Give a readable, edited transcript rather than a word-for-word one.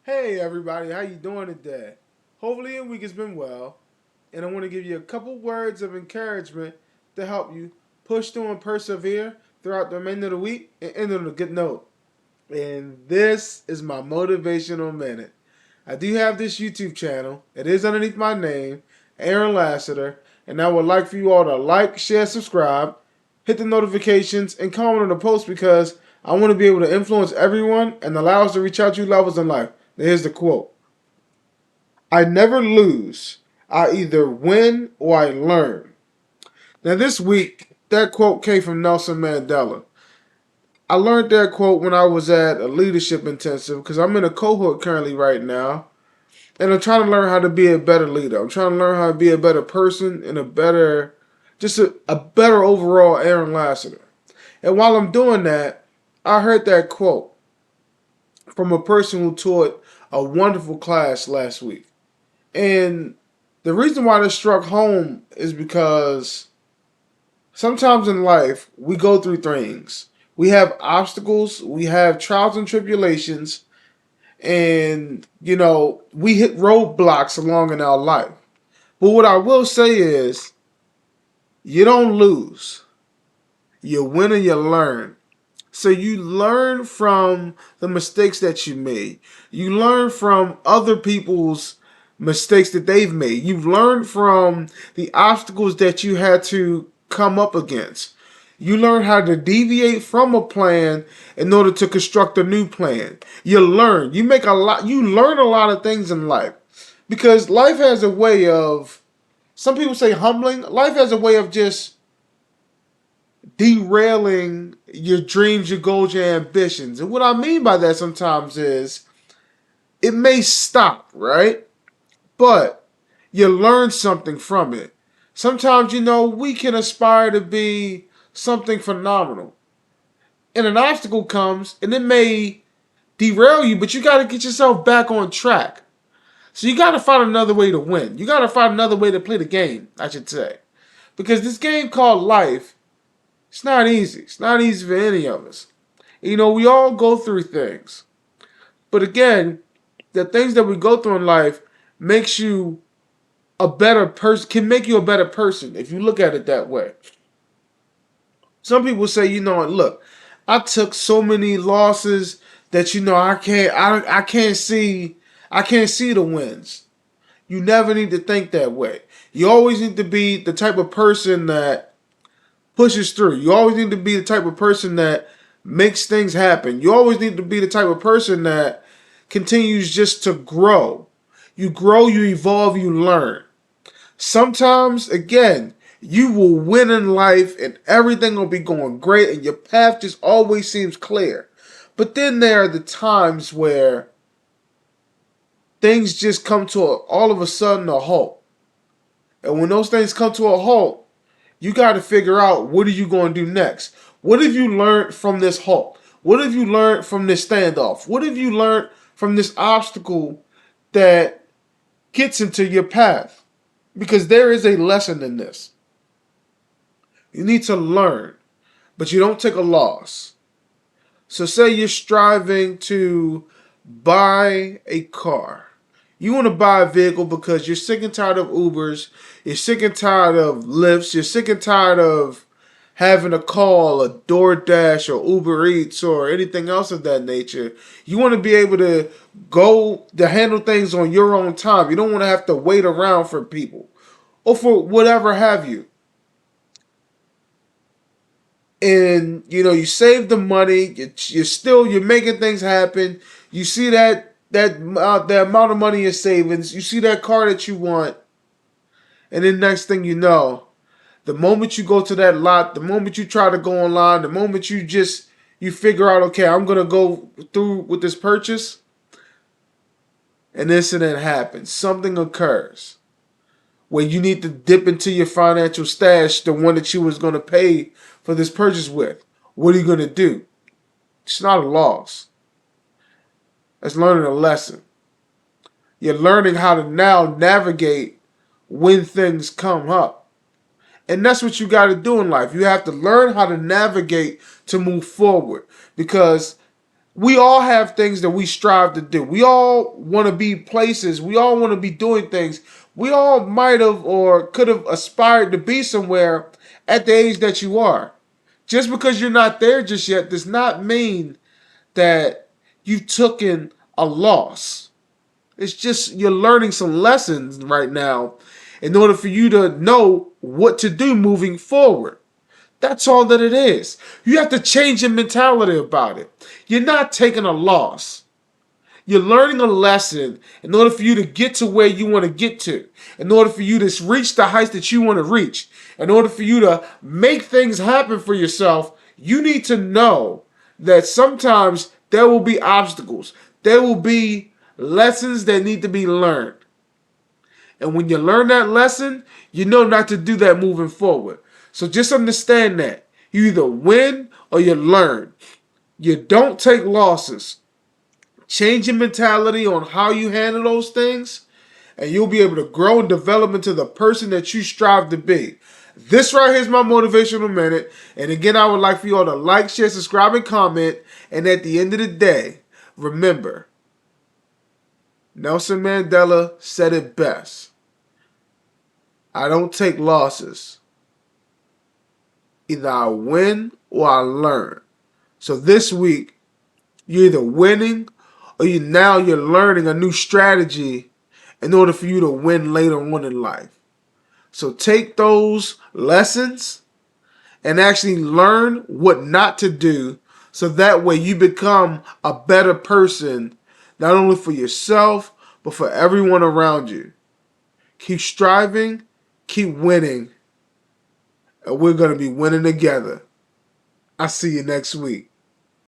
Hey everybody, how you doing today? Hopefully your week has been well, and I want to give you a couple words of encouragement to help you push through and persevere throughout the remainder of the week and end on a good note. And this is my motivational minute. I do have this YouTube channel. It is underneath my name, Aaron Lassiter, and I would like for you all to like, share, subscribe, hit the notifications, and comment on the post because I want to be able to influence everyone and allow us to reach out to levels in life. Here's the quote: I never lose. I either win or I learn. Now, this week, that quote came from Nelson Mandela. I learned that quote when I was at a leadership intensive because I'm in a cohort currently right now. And I'm trying to learn how to be a better leader. I'm trying to learn how to be a better person and a better overall Aaron Lassiter. And while I'm doing that, I heard that quote from a person who taught a wonderful class last week. And the reason why this struck home is because sometimes in life we go through things. We have obstacles, we have trials and tribulations, and we hit roadblocks along in our life. But what I will say is you don't lose. You win and you learn. So you learn from the mistakes that you made. You learn from other people's mistakes that they've made. You've learned from the obstacles that you had to come up against. You learn how to deviate from a plan in order to construct a new plan. You learn. You learn a lot of things in life. Because life has a way of, some people say humbling. Life has a way of just derailing your dreams, your goals, your ambitions. And what I mean by that sometimes is it may stop, right? But you learn something from it. Sometimes, we can aspire to be something phenomenal. And an obstacle comes and it may derail you, but you got to get yourself back on track. So you got to find another way to win. You got to find another way to play the game, I should say. Because this game called life, it's not easy. It's not easy for any of us. We all go through things. But again, the things that we go through in life makes you a better person, can make you a better person if you look at it that way. Some people say, look, I took so many losses that I can't see the wins. You never need to think that way. You always need to be the type of person that pushes through. You always need to be the type of person that makes things happen. You always need to be the type of person that continues just to grow. You grow, you evolve, you learn. Sometimes, again, you will win in life and everything will be going great and your path just always seems clear. But then there are the times where things just come to all of a sudden a halt. And when those things come to a halt, you got to figure out, what are you going to do next? What have you learned from this halt? What have you learned from this standoff? What have you learned from this obstacle that gets into your path? Because there is a lesson in this. You need to learn, but you don't take a loss. So say you're striving to buy a car. You want to buy a vehicle because you're sick and tired of Ubers, you're sick and tired of Lyfts, you're sick and tired of having to call a DoorDash or Uber Eats or anything else of that nature. You want to be able to go to handle things on your own time. You don't want to have to wait around for people or for whatever have you. And you save the money. You're making things happen. You see that amount of money in savings. You see that car that you want, and then next thing you know, the moment you go to that lot, the moment you try to go online, the moment you figure out, okay, I'm gonna go through with this purchase, an incident happens. Something occurs where you need to dip into your financial stash, the one that you was gonna pay for this purchase with. What are you gonna do? It's not a loss. It's learning a lesson. You're learning how to now navigate when things come up. And that's what you got to do in life. You have to learn how to navigate to move forward. Because We all have things that we strive to do. We all want to be places. We all want to be doing things. We all might have or could have aspired to be somewhere at the age that you are. Just because you're not there just yet does not mean that you've taken a loss. It's just you're learning some lessons right now in order for you to know what to do moving forward. That's all that it is. You have to change your mentality about it. You're not taking a loss. You're learning a lesson in order for you to get to where you want to get to, in order for you to reach the heights that you want to reach, in order for you to make things happen for yourself. You need to know that sometimes there will be obstacles. There will be lessons that need to be learned. And when you learn that lesson, you know not to do that moving forward. So just understand that. You either win or you learn. You don't take losses. Change your mentality on how you handle those things, and you'll be able to grow and develop into the person that you strive to be. This right here is my motivational minute. And again, I would like for you all to like, share, subscribe, and comment. And at the end of the day, remember, Nelson Mandela said it best. I don't take losses. Either I win or I learn. So this week, you're either winning or you're learning a new strategy in order for you to win later on in life. So take those lessons and actually learn what not to do so that way you become a better person, not only for yourself, but for everyone around you. Keep striving, keep winning, and we're going to be winning together. I'll see you next week.